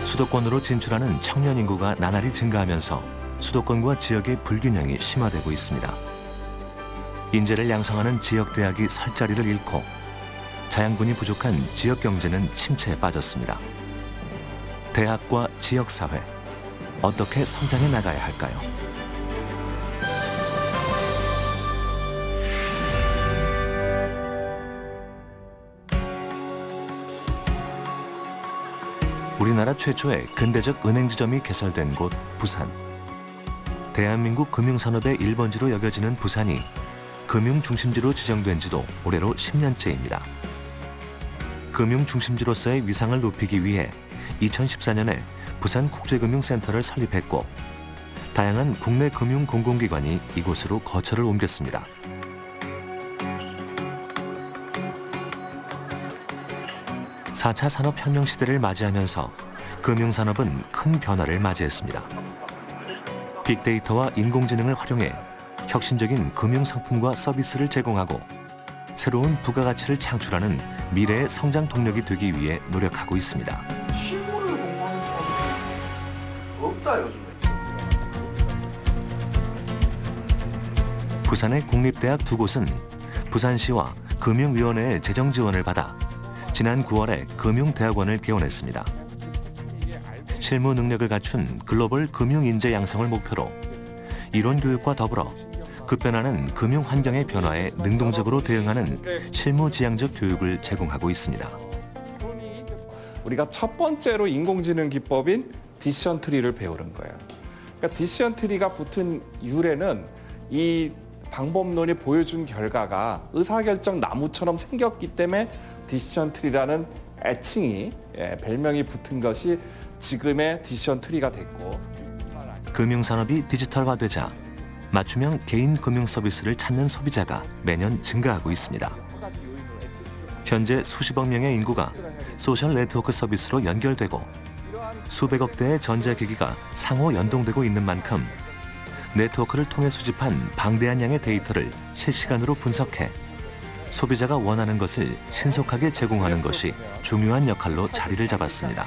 수도권으로 진출하는 청년 인구가 나날이 증가하면서 수도권과 지역의 불균형이 심화되고 있습니다. 인재를 양성하는 지역 대학이 설 자리를 잃고 자양분이 부족한 지역 경제는 침체에 빠졌습니다. 대학과 지역 사회, 어떻게 성장해 나가야 할까요? 우리나라 최초의 근대적 은행 지점이 개설된 곳 부산. 대한민국 금융산업의 1번지로 여겨지는 부산이 금융 중심지로 지정된 지도 올해로 10년째입니다. 금융 중심지로서의 위상을 높이기 위해 2014년에 부산국제금융센터를 설립했고 다양한 국내 금융 공공기관이 이곳으로 거처를 옮겼습니다. (4차) 산업혁명 시대를 맞이하면서 금융산업은 큰 변화를 맞이했습니다. 빅데이터와 인공지능을 활용해 혁신적인 금융상품과 서비스를 제공하고 새로운 부가가치를 창출하는 미래의 성장 동력이 되기 위해 노력하고 있습니다. 실무를 공부하는 사람이 없다 요즘에. 부산의 국립대학 두 곳은 부산시와 금융위원회의 재정 지원을 받아 지난 9월에 금융대학원을 개원했습니다. 실무 능력을 갖춘 글로벌 금융인재 양성을 목표로 이론 교육과 더불어 급변하는 금융 환경의 변화에 능동적으로 대응하는 실무지향적 교육을 제공하고 있습니다. 우리가 첫 번째로 인공지능 기법인 디시전 트리를 배우는 거예요. 그러니까 디시전 트리가 붙은 이유에는 이 방법론이 보여준 결과가 의사결정 나무처럼 생겼기 때문에 디시전 트리라는 애칭이 별명이 붙은 것이 지금의 디시전 트리가 됐고, 금융산업이 디지털화되자 맞춤형 개인 금융 서비스를 찾는 소비자가 매년 증가하고 있습니다. 현재 수십억 명의 인구가 소셜 네트워크 서비스로 연결되고 수백억 대의 전자기기가 상호 연동되고 있는 만큼 네트워크를 통해 수집한 방대한 양의 데이터를 실시간으로 분석해 소비자가 원하는 것을 신속하게 제공하는 것이 중요한 역할로 자리를 잡았습니다.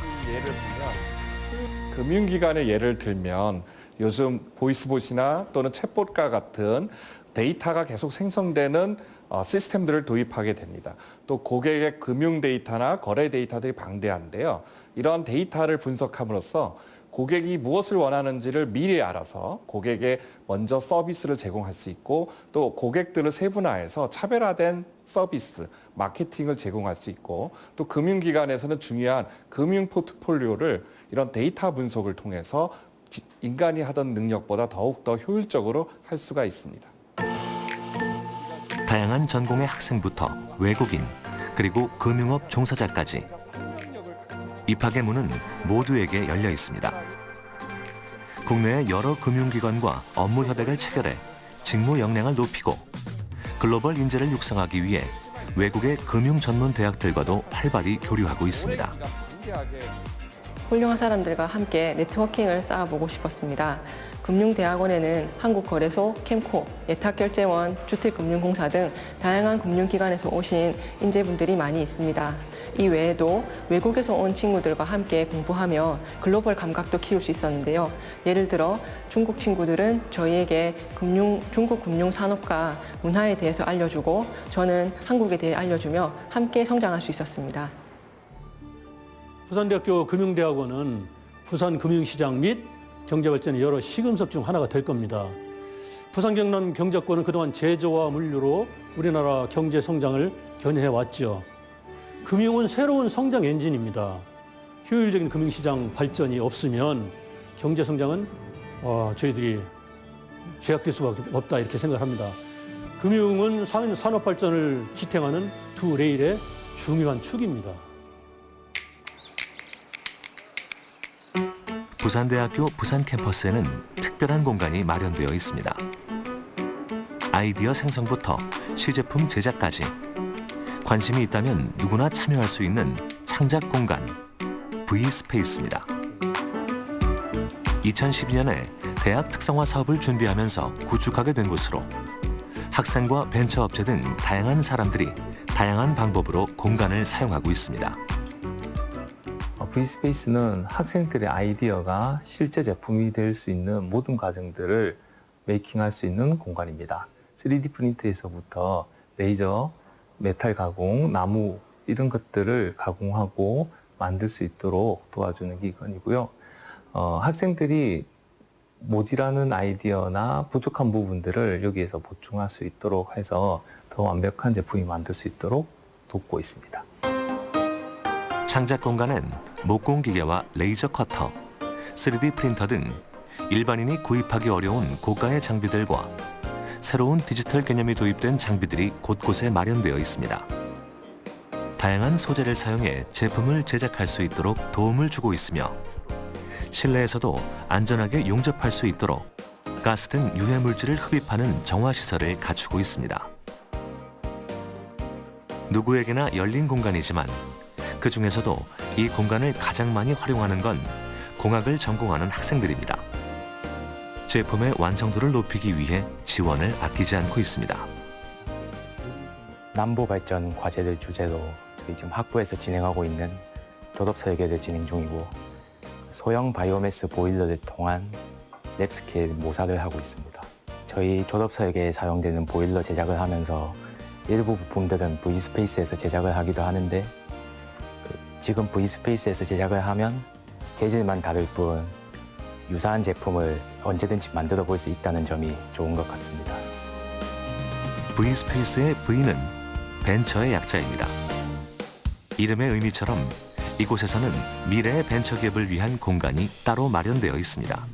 금융기관의 예를 들면 요즘 보이스봇이나 또는 챗봇과 같은 데이터가 계속 생성되는 시스템들을 도입하게 됩니다. 또 고객의 금융 데이터나 거래 데이터들이 방대한데요. 이러한 데이터를 분석함으로써 고객이 무엇을 원하는지를 미리 알아서 고객에 먼저 서비스를 제공할 수 있고 또 고객들을 세분화해서 차별화된 서비스, 마케팅을 제공할 수 있고 또 금융기관에서는 중요한 금융 포트폴리오를 이런 데이터 분석을 통해서 인간이 하던 능력보다 더욱더 효율적으로 할 수가 있습니다. 다양한 전공의 학생부터 외국인, 그리고 금융업 종사자까지 입학의 문은 모두에게 열려 있습니다. 국내의 여러 금융기관과 업무 협약을 체결해 직무 역량을 높이고 글로벌 인재를 육성하기 위해 외국의 금융 전문 대학들과도 활발히 교류하고 있습니다. 훌륭한 사람들과 함께 네트워킹을 쌓아보고 싶었습니다. 금융대학원에는 한국거래소, 캠코, 예탁결제원, 주택금융공사 등 다양한 금융기관에서 오신 인재분들이 많이 있습니다. 이 외에도 외국에서 온 친구들과 함께 공부하며 글로벌 감각도 키울 수 있었는데요. 예를 들어 중국 친구들은 저희에게 중국 금융산업과 문화에 대해서 알려주고 저는 한국에 대해 알려주며 함께 성장할 수 있었습니다. 부산대학교 금융대학원은 부산 금융시장 및 경제발전의 여러 시금석 중 하나가 될 겁니다. 부산 경남 경제권은 그동안 제조와 물류로 우리나라 경제 성장을 견인해왔죠. 금융은 새로운 성장 엔진입니다. 효율적인 금융시장 발전이 없으면 경제 성장은 저희들이 제약될 수밖에 없다 이렇게 생각합니다. 금융은 산업 발전을 지탱하는 두 레일의 중요한 축입니다. 부산대학교 부산 캠퍼스에는 특별한 공간이 마련되어 있습니다. 아이디어 생성부터 시제품 제작까지 관심이 있다면 누구나 참여할 수 있는 창작 공간 V스페이스입니다. 2012년에 대학 특성화 사업을 준비하면서 구축하게 된 곳으로 학생과 벤처업체 등 다양한 사람들이 다양한 방법으로 공간을 사용하고 있습니다. V스페이스는 학생들의 아이디어가 실제 제품이 될 수 있는 모든 과정들을 메이킹할 수 있는 공간입니다. 3D 프린트에서부터 레이저, 메탈 가공, 나무 이런 것들을 가공하고 만들 수 있도록 도와주는 기관이고요. 학생들이 모자라는 아이디어나 부족한 부분들을 여기에서 보충할 수 있도록 해서 더 완벽한 제품이 만들 수 있도록 돕고 있습니다. 창작 공간엔 목공 기계와 레이저 커터, 3D 프린터 등 일반인이 구입하기 어려운 고가의 장비들과 새로운 디지털 개념이 도입된 장비들이 곳곳에 마련되어 있습니다. 다양한 소재를 사용해 제품을 제작할 수 있도록 도움을 주고 있으며 실내에서도 안전하게 용접할 수 있도록 가스 등 유해 물질을 흡입하는 정화 시설을 갖추고 있습니다. 누구에게나 열린 공간이지만 그 중에서도 이 공간을 가장 많이 활용하는 건 공학을 전공하는 학생들입니다. 제품의 완성도를 높이기 위해 지원을 아끼지 않고 있습니다. 남부 발전 과제들 주제로 지금 학부에서 진행하고 있는 졸업 설계를 진행 중이고 소형 바이오매스 보일러를 통한 랩스케일 모사를 하고 있습니다. 저희 졸업 설계에 사용되는 보일러 제작을 하면서 일부 부품들은 V스페이스에서 제작을 하기도 하는데 지금 V스페이스에서 제작을 하면 재질만 다를 뿐 유사한 제품을 언제든지 만들어 볼 수 있다는 점이 좋은 것 같습니다. V스페이스의 V는 벤처의 약자입니다. 이름의 의미처럼 이곳에서는 미래의 벤처기업을 위한 공간이 따로 마련되어 있습니다.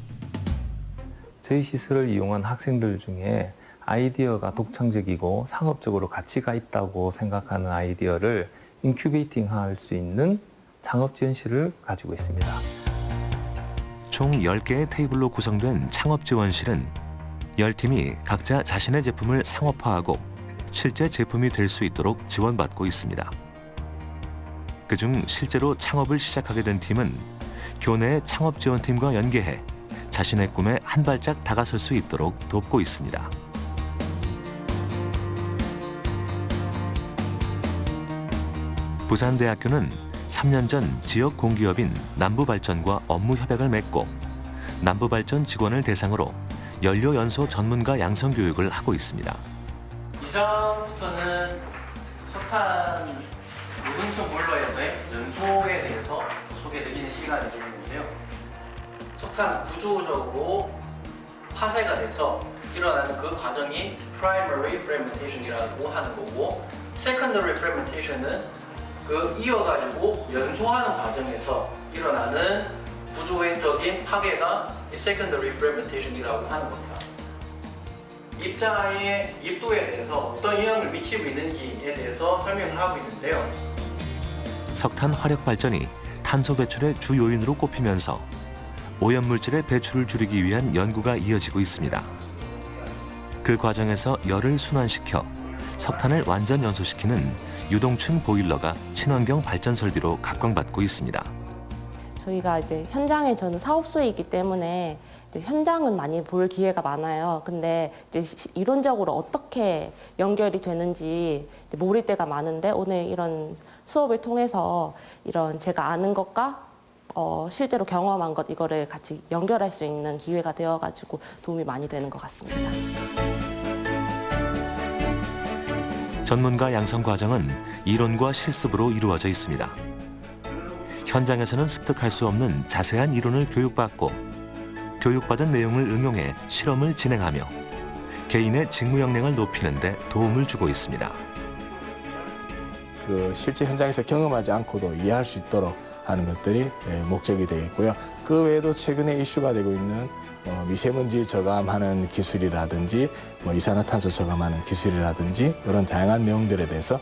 저희 시설을 이용한 학생들 중에 아이디어가 독창적이고 상업적으로 가치가 있다고 생각하는 아이디어를 인큐베이팅 할 수 있는 창업 지원실을 가지고 있습니다. 총 10개의 테이블로 구성된 창업 지원실은 10팀이 각자 자신의 제품을 상업화하고 실제 제품이 될 수 있도록 지원받고 있습니다. 그중 실제로 창업을 시작하게 된 팀은 교내 창업 지원팀과 연계해 자신의 꿈에 한 발짝 다가설 수 있도록 돕고 있습니다. 부산대학교는 3년 전 지역 공기업인 남부발전과 업무 협약을 맺고 남부발전 직원을 대상으로 연료연소 전문가 양성 교육을 하고 있습니다. 이전부터는 석탄 무중성 보일러에서의 연소에 대해서 소개드리는 시간이 되는데요. 석탄 구조적으로 파쇄가 돼서 일어나는 그 과정이 primary fermentation이라고 하는 거고 secondary fermentation은 그 이어가지고 연소하는 과정에서 일어나는 구조적인 파괴가 secondary fermentation이라고 하는 겁니다. 입자의 입도에 대해서 어떤 영향을 미치고 있는지에 대해서 설명을 하고 있는데요. 석탄 화력 발전이 탄소 배출의 주 요인으로 꼽히면서 오염물질의 배출을 줄이기 위한 연구가 이어지고 있습니다. 그 과정에서 열을 순환시켜 석탄을 완전 연소시키는 유동층 보일러가 친환경 발전 설비로 각광받고 있습니다. 저희가 이제 현장에 저는 사업소이기 때문에 이제 현장은 많이 볼 기회가 많아요. 근데 이제 이론적으로 어떻게 연결이 되는지 모를 때가 많은데 오늘 이런 수업을 통해서 이런 제가 아는 것과 실제로 경험한 것 이거를 같이 연결할 수 있는 기회가 되어가지고 도움이 많이 되는 것 같습니다. 전문가 양성 과정은 이론과 실습으로 이루어져 있습니다. 현장에서는 습득할 수 없는 자세한 이론을 교육받고 교육받은 내용을 응용해 실험을 진행하며 개인의 직무 역량을 높이는 데 도움을 주고 있습니다. 실제 현장에서 경험하지 않고도 이해할 수 있도록 하는 것들이 목적이 되겠고요. 그 외에도 최근에 이슈가 되고 있는 미세먼지 저감하는 기술이라든지 이산화탄소 저감하는 기술이라든지 이런 다양한 내용들에 대해서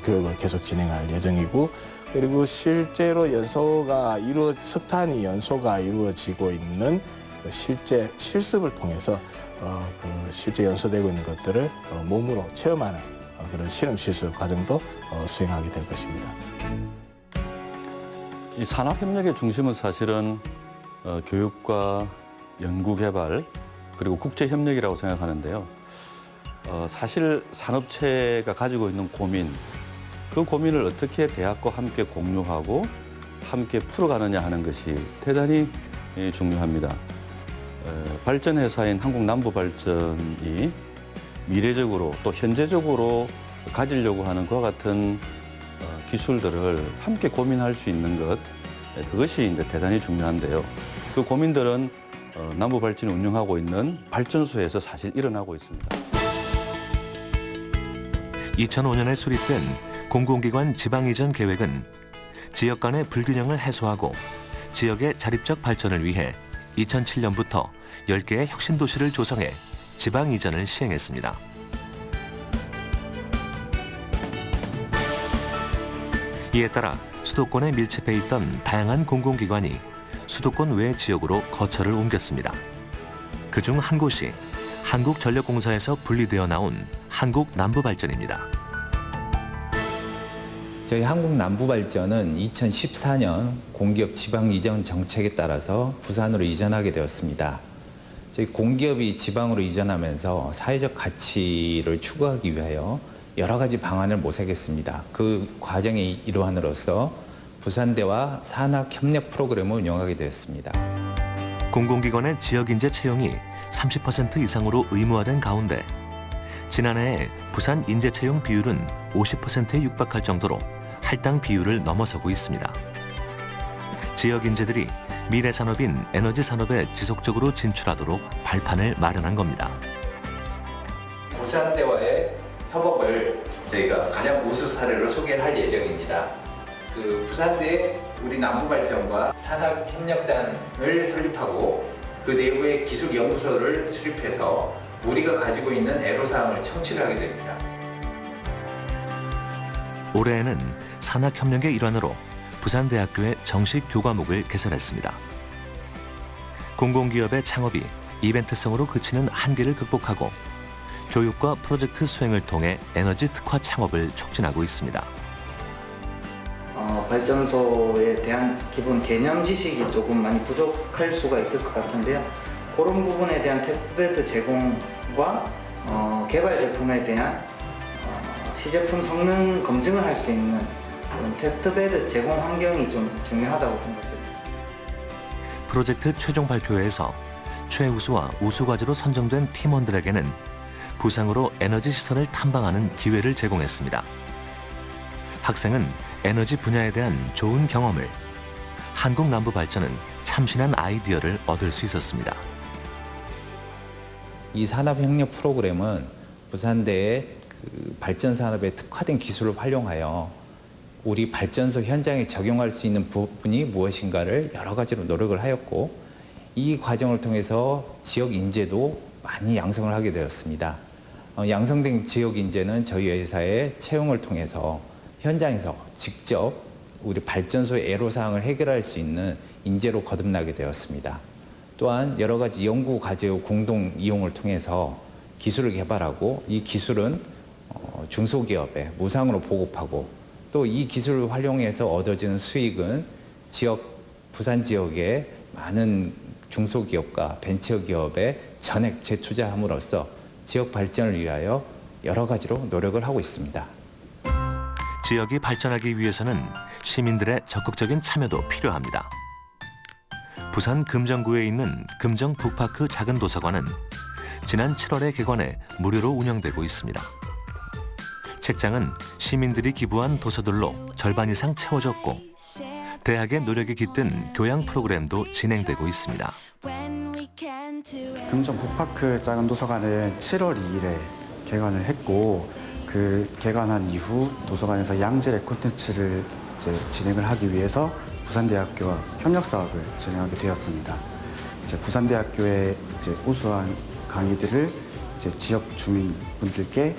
교육을 계속 진행할 예정이고 그리고 실제로 석탄이 연소가 이루어지고 있는 실제 실습을 통해서 실제 연소되고 있는 것들을 몸으로 체험하는 그런 실험 실습 과정도 수행하게 될 것입니다. 이 산학협력의 중심은 사실은 교육과 연구개발 그리고 국제협력이라고 생각하는데요. 사실 산업체가 가지고 있는 고민, 그 고민을 어떻게 대학과 함께 공유하고 함께 풀어가느냐 하는 것이 대단히 중요합니다. 발전회사인 한국남부발전이 미래적으로 또 현재적으로 가지려고 하는 그와 같은 기술들을 함께 고민할 수 있는 것, 그것이 이제 대단히 중요한데요. 그 고민들은 남부발전이 운영하고 있는 발전소에서 사실 일어나고 있습니다. 2005년에 수립된 공공기관 지방 이전 계획은 지역 간의 불균형을 해소하고 지역의 자립적 발전을 위해 2007년부터 10개의 혁신도시를 조성해 지방 이전을 시행했습니다. 이에 따라 수도권에 밀집해 있던 다양한 공공기관이 수도권 외 지역으로 거처를 옮겼습니다. 그중 한 곳이 한국전력공사에서 분리되어 나온 한국남부발전입니다. 저희 한국남부발전은 2014년 공기업 지방 이전 정책에 따라서 부산으로 이전하게 되었습니다. 저희 공기업이 지방으로 이전하면서 사회적 가치를 추구하기 위하여 여러 가지 방안을 모색했습니다. 그 과정의 일환으로서 부산대와 산학협력 프로그램을 운영하게 되었습니다. 공공기관의 지역인재 채용이 30% 이상으로 의무화된 가운데 지난해 부산 인재 채용 비율은 50%에 육박할 정도로 할당 비율을 넘어서고 있습니다. 지역 인재들이 미래 산업인 에너지 산업에 지속적으로 진출하도록 발판을 마련한 겁니다. 부산대와의 협업을 저희가 가장 우수 사례로 소개할 예정입니다. 그 부산대 우리 남부발전과 산학협력단을 설립하고 그 내부에 기술연구소를 수립해서 우리가 가지고 있는 애로사항을 청취를 하게 됩니다. 올해에는 산학협력의 일환으로 부산대학교에 정식 교과목을 개설했습니다. 공공기업의 창업이 이벤트성으로 그치는 한계를 극복하고 교육과 프로젝트 수행을 통해 에너지 특화 창업을 촉진하고 있습니다. 발전소에 대한 기본 개념 지식이 조금 많이 부족할 수가 있을 것 같은데요. 그런 부분에 대한 테스트베드 제공과 개발 제품에 대한 시제품 성능 검증을 할 수 있는 그런 테스트베드 제공 환경이 좀 중요하다고 생각됩니다. 프로젝트 최종 발표회에서 최우수와 우수과제로 선정된 팀원들에게는 부상으로 에너지 시설을 탐방하는 기회를 제공했습니다. 학생은 에너지 분야에 대한 좋은 경험을, 한국남부발전은 참신한 아이디어를 얻을 수 있었습니다. 이 산업협력 프로그램은 부산대의 발전 산업에 특화된 기술을 활용하여 우리 발전소 현장에 적용할 수 있는 부분이 무엇인가를 여러 가지로 노력을 하였고, 이 과정을 통해서 지역 인재도 많이 양성을 하게 되었습니다. 양성된 지역 인재는 저희 회사의 채용을 통해서 현장에서 직접 우리 발전소의 애로사항을 해결할 수 있는 인재로 거듭나게 되었습니다. 또한 여러 가지 연구 과제의 공동 이용을 통해서 기술을 개발하고, 이 기술은 중소기업에 무상으로 보급하고, 또 이 기술을 활용해서 얻어지는 수익은 부산 지역의 많은 중소기업과 벤처기업에 전액 재투자함으로써 지역 발전을 위하여 여러 가지로 노력을 하고 있습니다. 지역이 발전하기 위해서는 시민들의 적극적인 참여도 필요합니다. 부산 금정구에 있는 금정 북파크 작은 도서관은 지난 7월에 개관해 무료로 운영되고 있습니다. 책장은 시민들이 기부한 도서들로 절반 이상 채워졌고 대학의 노력이 깃든 교양 프로그램도 진행되고 있습니다. 금정 북파크 작은 도서관은 7월 2일에 개관을 했고, 그 개관한 이후 도서관에서 양질의 콘텐츠를 진행을 하기 위해서 부산대학교와 협력 사업을 진행하게 되었습니다. 부산대학교의 우수한 강의들을 지역 주민분들께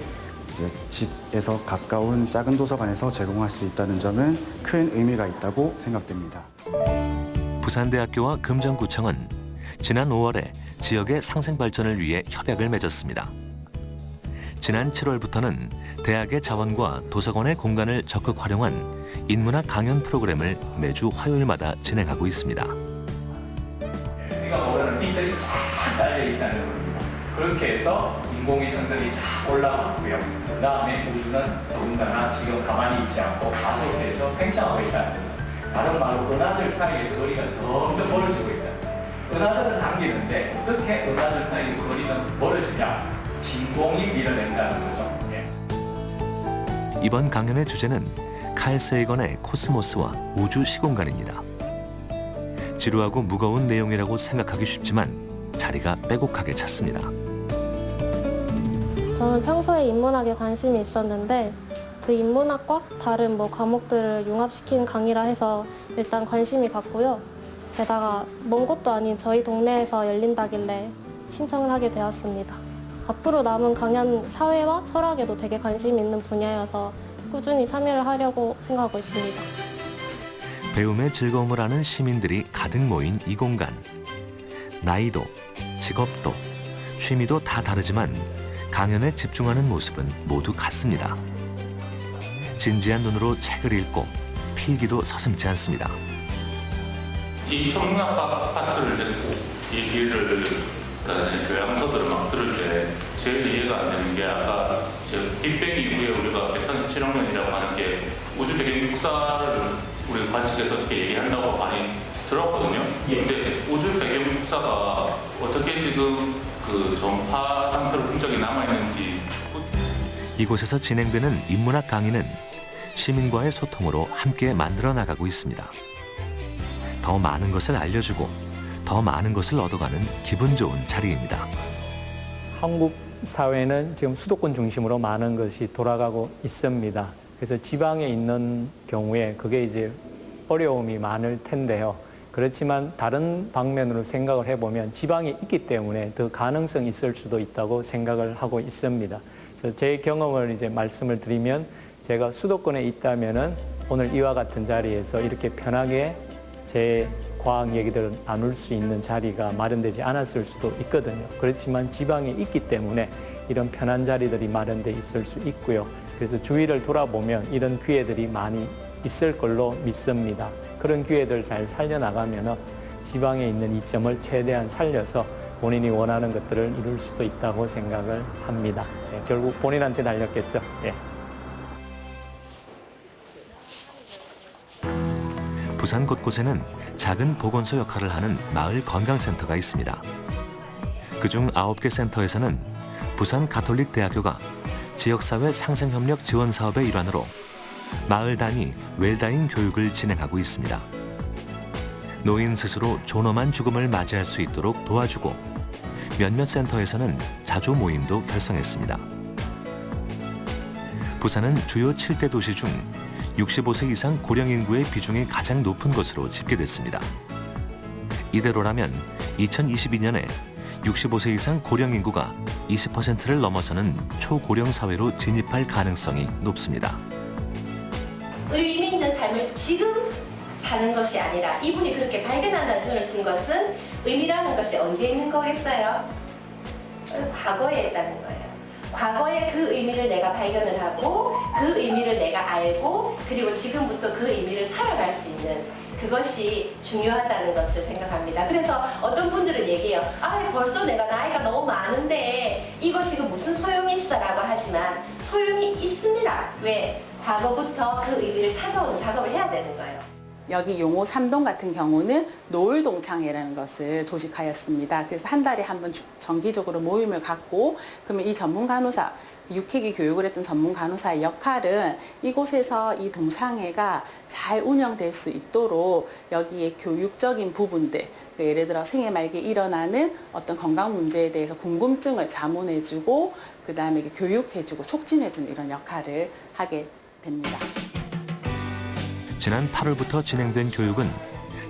집에서 가까운 작은 도서관에서 제공할 수 있다는 점은 큰 의미가 있다고 생각됩니다. 부산대학교와 금정구청은 지난 5월에 지역의 상생 발전을 위해 협약을 맺었습니다. 지난 7월부터는 대학의 자원과 도서관의 공간을 적극 활용한 인문학 강연 프로그램을 매주 화요일마다 진행하고 있습니다. 우리가 모르는 띠들이 쫙 깔려있다는 겁니다. 그렇게 해서 인공위성들이 쫙 올라가고요. 그 다음에 우주는 더군다나 지금 가만히 있지 않고 가속해서 팽창하고 있다는 거죠. 다른 말로 은하들 사이의 거리가 점점 멀어지고 있다. 은하들은 당기는데 어떻게 은하들 사이의 거리는 멀어지냐? 진공이 밀어낸다는 거죠. 예. 이번 강연의 주제는 칼 세이건의 코스모스와 우주 시공간입니다. 지루하고 무거운 내용이라고 생각하기 쉽지만 자리가 빼곡하게 찼습니다. 저는 평소에 인문학에 관심이 있었는데 그 인문학과 다른 과목들을 융합시킨 강의라 해서 일단 관심이 갔고요. 게다가 먼 곳도 아닌 저희 동네에서 열린다길래 신청을 하게 되었습니다. 앞으로 남은 강연 사회와 철학에도 되게 관심 있는 분야여서 꾸준히 참여를 하려고 생각하고 있습니다. 배움의 즐거움을 아는 시민들이 가득 모인 이 공간. 나이도, 직업도, 취미도 다 다르지만 강연에 집중하는 모습은 모두 같습니다. 진지한 눈으로 책을 읽고 필기도 서슴지 않습니다. 이 청문학과 파트를 듣고 이 길을 교양서들을 막 들을 때 제일 이해가 안 되는 게 아까 빅뱅 이후에 우리가 137억 년이라고 하는 게 우주 배경 역사를 우리 관측에서 어떻게 얘기한다고 많이 들었거든요. 근데 우주 배경 역사가 어떻게 지금 그 전파 상태로 흔적이 남아있는지. 이곳에서 진행되는 인문학 강의는 시민과의 소통으로 함께 만들어 나가고 있습니다. 더 많은 것을 알려주고 더 많은 것을 얻어가는 기분 좋은 자리입니다. 한국 사회는 지금 수도권 중심으로 많은 것이 돌아가고 있습니다. 그래서 지방에 있는 경우에 그게 이제 어려움이 많을 텐데요. 그렇지만 다른 방면으로 생각을 해보면 지방이 있기 때문에 더 가능성이 있을 수도 있다고 생각을 하고 있습니다. 그래서 제 경험을 이제 말씀을 드리면 제가 수도권에 있다면은 오늘 이와 같은 자리에서 이렇게 편하게 제 과학 얘기들을 나눌 수 있는 자리가 마련되지 않았을 수도 있거든요. 그렇지만 지방에 있기 때문에 이런 편한 자리들이 마련돼 있을 수 있고요. 그래서 주위를 돌아보면 이런 기회들이 많이 있을 걸로 믿습니다. 그런 기회들 잘 살려나가면 지방에 있는 이점을 최대한 살려서 본인이 원하는 것들을 이룰 수도 있다고 생각을 합니다. 네, 결국 본인한테 달렸겠죠. 네. 부산 곳곳에는 작은 보건소 역할을 하는 마을 건강센터가 있습니다. 그중 9개 센터에서는 부산 가톨릭대학교가 지역사회 상생협력 지원 사업의 일환으로 마을 단위 웰다잉 교육을 진행하고 있습니다. 노인 스스로 존엄한 죽음을 맞이할 수 있도록 도와주고 몇몇 센터에서는 자조 모임도 결성했습니다. 부산은 주요 7대 도시 중 65세 이상 고령 인구의 비중이 가장 높은 것으로 집계됐습니다. 이대로라면 2022년에 65세 이상 고령 인구가 20%를 넘어서는 초고령 사회로 진입할 가능성이 높습니다. 의미 있는 삶을 지금 사는 것이 아니라 이분이 그렇게 발견한다는 표현을 쓴 것은 의미라는 것이 언제 있는 거겠어요? 과거에 있다는 거예요. 과거에 그 의미를 내가 발견을 하고 그 의미를 내가 알고 그리고 지금부터 그 의미를 살아갈 수 있는 그것이 중요하다는 것을 생각합니다. 그래서 어떤 분들은 얘기해요. 벌써 내가 나이가 너무 많은데 이거 지금 무슨 소용이 있어? 라고 하지만 소용이 있습니다. 왜? 과거부터 그 의미를 찾아오는 작업을 해야 되는 거예요. 여기 용호 3동 같은 경우는 노을동창회라는 것을 조직하였습니다. 그래서 한 달에 한 번 정기적으로 모임을 갖고 그러면 이 전문 간호사, 6회기 교육을 했던 전문 간호사의 역할은 이곳에서 이 동창회가 잘 운영될 수 있도록 여기에 교육적인 부분들, 예를 들어 생애 말기에 일어나는 어떤 건강 문제에 대해서 궁금증을 자문해주고 그 다음에 교육해주고 촉진해주는 이런 역할을 하게 됩니다. 지난 8월부터 진행된 교육은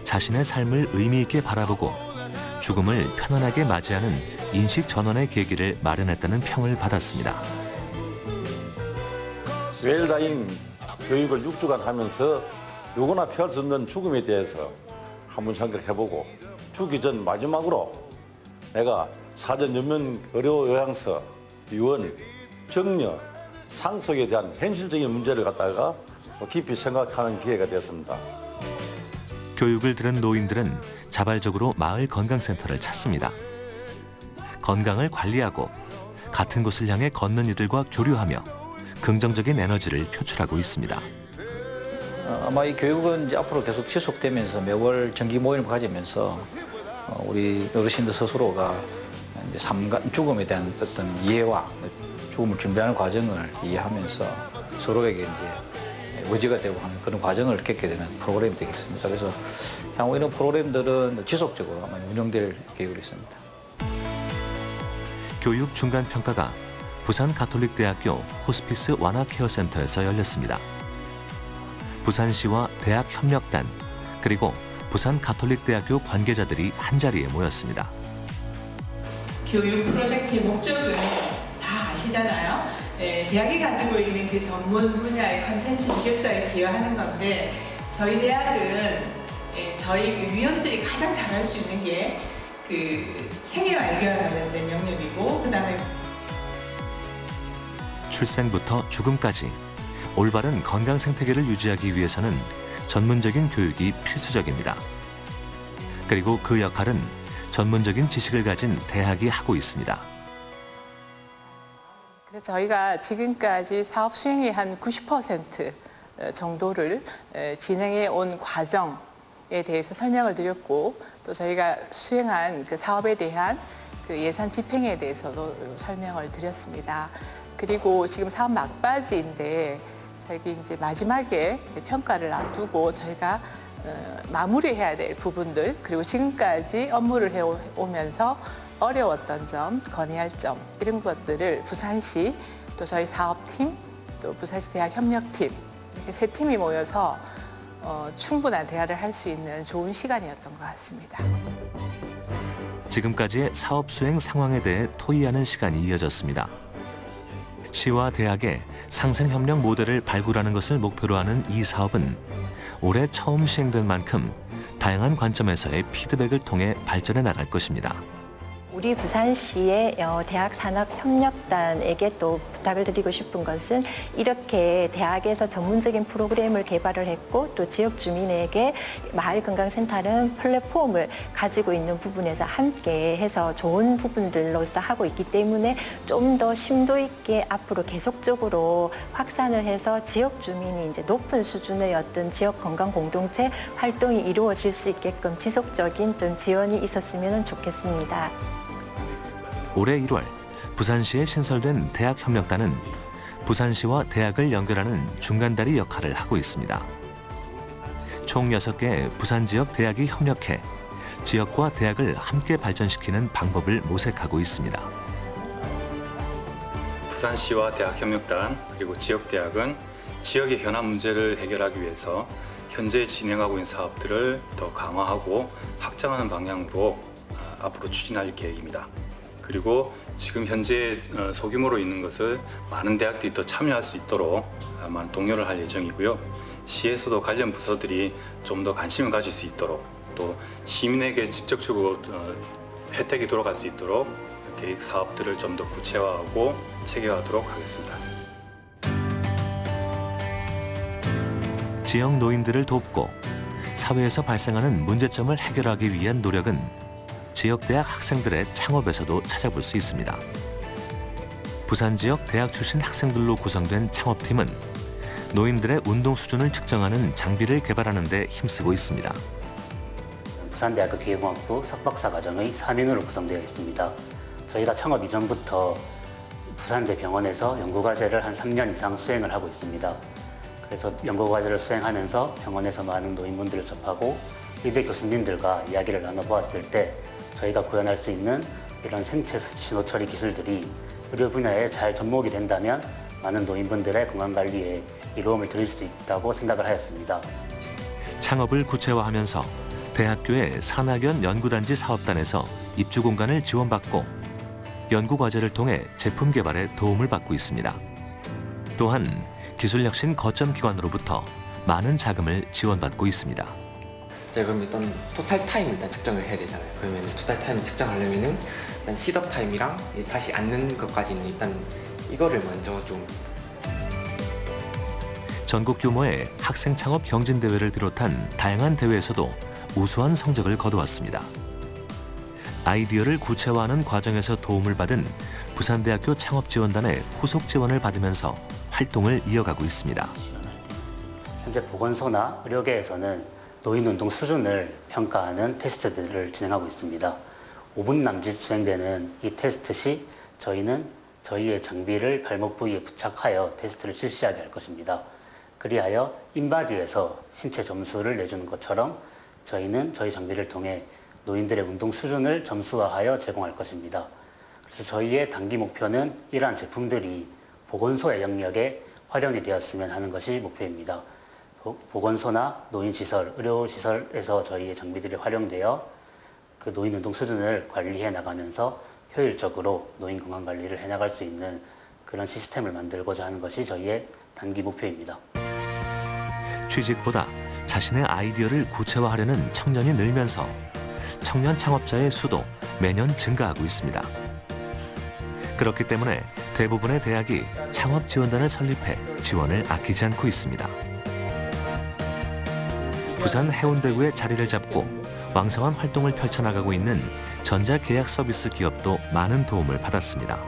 자신의 삶을 의미 있게 바라보고 죽음을 편안하게 맞이하는 인식 전환의 계기를 마련했다는 평을 받았습니다. 웰다잉 교육을 6주간 하면서 누구나 피할 수 없는 죽음에 대해서 한번 생각해보고 죽기 전 마지막으로 내가 사전 연면 의료 요양서, 유언, 정려, 상속에 대한 현실적인 문제를 갖다가 깊이 생각하는 기회가 되었습니다. 교육을 들은 노인들은 자발적으로 마을 건강센터를 찾습니다. 건강을 관리하고 같은 곳을 향해 걷는 이들과 교류하며 긍정적인 에너지를 표출하고 있습니다. 아마 이 교육은 이제 앞으로 계속 지속되면서 매월 정기 모임을 가지면서 우리 어르신들 스스로가 이제 죽음에 대한 어떤 이해와 죽음을 준비하는 과정을 이해하면서 서로에게 이제 의지가 되고 하는 그런 과정을 겪게 되는 프로그램이 되겠습니다. 그래서 향후 이런 프로그램들은 지속적으로 아마 운영될 계획으로 있습니다. 교육 중간 평가가 부산 가톨릭대학교 호스피스 완화 케어센터에서 열렸습니다. 부산시와 대학협력단 그리고 부산 가톨릭대학교 관계자들이 한자리에 모였습니다. 교육 프로젝트의 목적은 다 아시잖아요. 대학이 가지고 있는 그 전문 분야의 컨텐츠 지역사회에 기여하는 건데 저희 대학은 저희 위원들이 가장 잘할 수 있는 게 그 생애말기와 관련된 영역이고 그다음에 출생부터 죽음까지 올바른 건강 생태계를 유지하기 위해서는 전문적인 교육이 필수적입니다. 그리고 그 역할은 전문적인 지식을 가진 대학이 하고 있습니다. 그래서 저희가 지금까지 사업 수행이 한 90% 정도를 진행해 온 과정에 대해서 설명을 드렸고 또 저희가 수행한 그 사업에 대한 그 예산 집행에 대해서도 설명을 드렸습니다. 그리고 지금 사업 막바지인데 저희 이제 마지막에 평가를 앞두고 저희가 마무리해야 될 부분들 그리고 지금까지 업무를 해오면서 어려웠던 점, 건의할 점 이런 것들을 부산시 또 저희 사업팀 또 부산시 대학협력팀 이렇게 세 팀이 모여서 충분한 대화를 할 수 있는 좋은 시간이었던 것 같습니다. 지금까지의 사업 수행 상황에 대해 토의하는 시간이 이어졌습니다. 시와 대학의 상생협력 모델을 발굴하는 것을 목표로 하는 이 사업은 올해 처음 시행된 만큼 다양한 관점에서의 피드백을 통해 발전해 나갈 것입니다. 우리 부산시의 대학산업협력단에게 또 부탁을 드리고 싶은 것은 이렇게 대학에서 전문적인 프로그램을 개발을 했고 또 지역 주민에게 마을건강센터는 플랫폼을 가지고 있는 부분에서 함께 해서 좋은 부분들로서 하고 있기 때문에 좀 더 심도 있게 앞으로 계속적으로 확산을 해서 지역 주민이 이제 높은 수준의 어떤 지역 건강 공동체 활동이 이루어질 수 있게끔 지속적인 좀 지원이 있었으면 좋겠습니다. 올해 1월 부산시에 신설된 대학협력단은 부산시와 대학을 연결하는 중간다리 역할을 하고 있습니다. 총 6개의 부산 지역 대학이 협력해 지역과 대학을 함께 발전시키는 방법을 모색하고 있습니다. 부산시와 대학협력단 그리고 지역대학은 지역의 현안 문제를 해결하기 위해서 현재 진행하고 있는 사업들을 더 강화하고 확장하는 방향으로 앞으로 추진할 계획입니다. 그리고 지금 현재 소규모로 있는 것을 많은 대학들이 더 참여할 수 있도록 아마 동료를 할 예정이고요. 시에서도 관련 부서들이 좀 더 관심을 가질 수 있도록 또 시민에게 직접적으로 혜택이 돌아갈 수 있도록 계획 사업들을 좀 더 구체화하고 체계화하도록 하겠습니다. 지역 노인들을 돕고 사회에서 발생하는 문제점을 해결하기 위한 노력은 지역대학 학생들의 창업에서도 찾아볼 수 있습니다. 부산 지역 대학 출신 학생들로 구성된 창업팀은 노인들의 운동 수준을 측정하는 장비를 개발하는 데 힘쓰고 있습니다. 부산대학교 기계공학부 석박사 과정의 3인으로 구성되어 있습니다. 저희가 창업 이전부터 부산대 병원에서 연구과제를 한 3년 이상 수행을 하고 있습니다. 그래서 연구과제를 수행하면서 병원에서 많은 노인분들을 접하고 의대 교수님들과 이야기를 나눠보았을 때 저희가 구현할 수 있는 이런 생체 신호 처리 기술들이 의료 분야에 잘 접목이 된다면 많은 노인분들의 건강관리에 이로움을 드릴 수 있다고 생각을 하였습니다. 창업을 구체화하면서 대학교의 산학연 연구단지 사업단에서 입주 공간을 지원받고 연구과제를 통해 제품 개발에 도움을 받고 있습니다. 또한 기술혁신 거점기관으로부터 많은 자금을 지원받고 있습니다. 자, 그럼 일단 토탈 타임 일단 측정을 해야 되잖아요. 그러면 토탈 타임 측정하려면은 일단 시덥 타임이랑 다시 앉는 것까지는 일단 이거를 먼저 좀. 전국 규모의 학생 창업 경진 대회를 비롯한 다양한 대회에서도 우수한 성적을 거두었습니다. 아이디어를 구체화하는 과정에서 도움을 받은 부산대학교 창업지원단의 후속 지원을 받으면서 활동을 이어가고 있습니다. 현재 보건소나 의료계에서는 노인운동 수준을 평가하는 테스트들을 진행하고 있습니다. 5분 남짓 수행되는 이 테스트 시 저희는 저희의 장비를 발목 부위에 부착하여 테스트를 실시하게 할 것입니다. 그리하여 인바디에서 신체 점수를 내주는 것처럼 저희는 저희 장비를 통해 노인들의 운동 수준을 점수화하여 제공할 것입니다. 그래서 저희의 단기 목표는 이러한 제품들이 보건소의 영역에 활용이 되었으면 하는 것이 목표입니다. 보건소나 노인시설, 의료시설에서 저희의 장비들이 활용되어 그 노인 운동 수준을 관리해 나가면서 효율적으로 노인 건강 관리를 해나갈 수 있는 그런 시스템을 만들고자 하는 것이 저희의 단기 목표입니다. 취직보다 자신의 아이디어를 구체화하려는 청년이 늘면서 청년 창업자의 수도 매년 증가하고 있습니다. 그렇기 때문에 대부분의 대학이 창업 지원단을 설립해 지원을 아끼지 않고 있습니다. 부산 해운대구에 자리를 잡고 왕성한 활동을 펼쳐나가고 있는 전자계약 서비스 기업도 많은 도움을 받았습니다.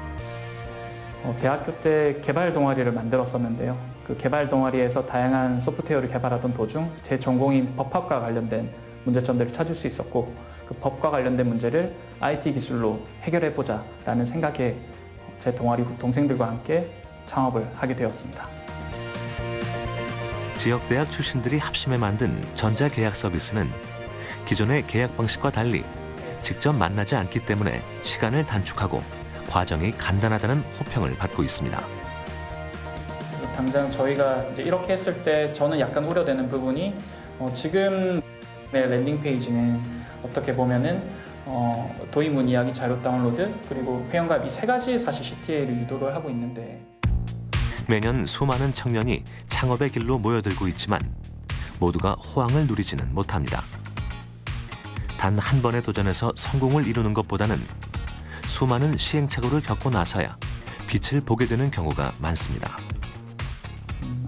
대학교 때 개발 동아리를 만들었었는데요. 그 개발 동아리에서 다양한 소프트웨어를 개발하던 도중 제 전공인 법학과 관련된 문제점들을 찾을 수 있었고 그 법과 관련된 문제를 IT 기술로 해결해보자라는 생각에 제 동아리 동생들과 함께 창업을 하게 되었습니다. 지역대학 출신들이 합심해 만든 전자계약 서비스는 기존의 계약 방식과 달리 직접 만나지 않기 때문에 시간을 단축하고 과정이 간단하다는 호평을 받고 있습니다. 당장 저희가 이제 이렇게 했을 때 저는 약간 우려되는 부분이 지금 랜딩 페이지는 어떻게 보면은 도입문 이야기 자료 다운로드 그리고 회원가입 이 세 가지 사실 CTA를 유도를 하고 있는데 매년 수많은 청년이 창업의 길로 모여들고 있지만 모두가 호황을 누리지는 못합니다. 단 한 번의 도전에서 성공을 이루는 것보다는 수많은 시행착오를 겪고 나서야 빛을 보게 되는 경우가 많습니다.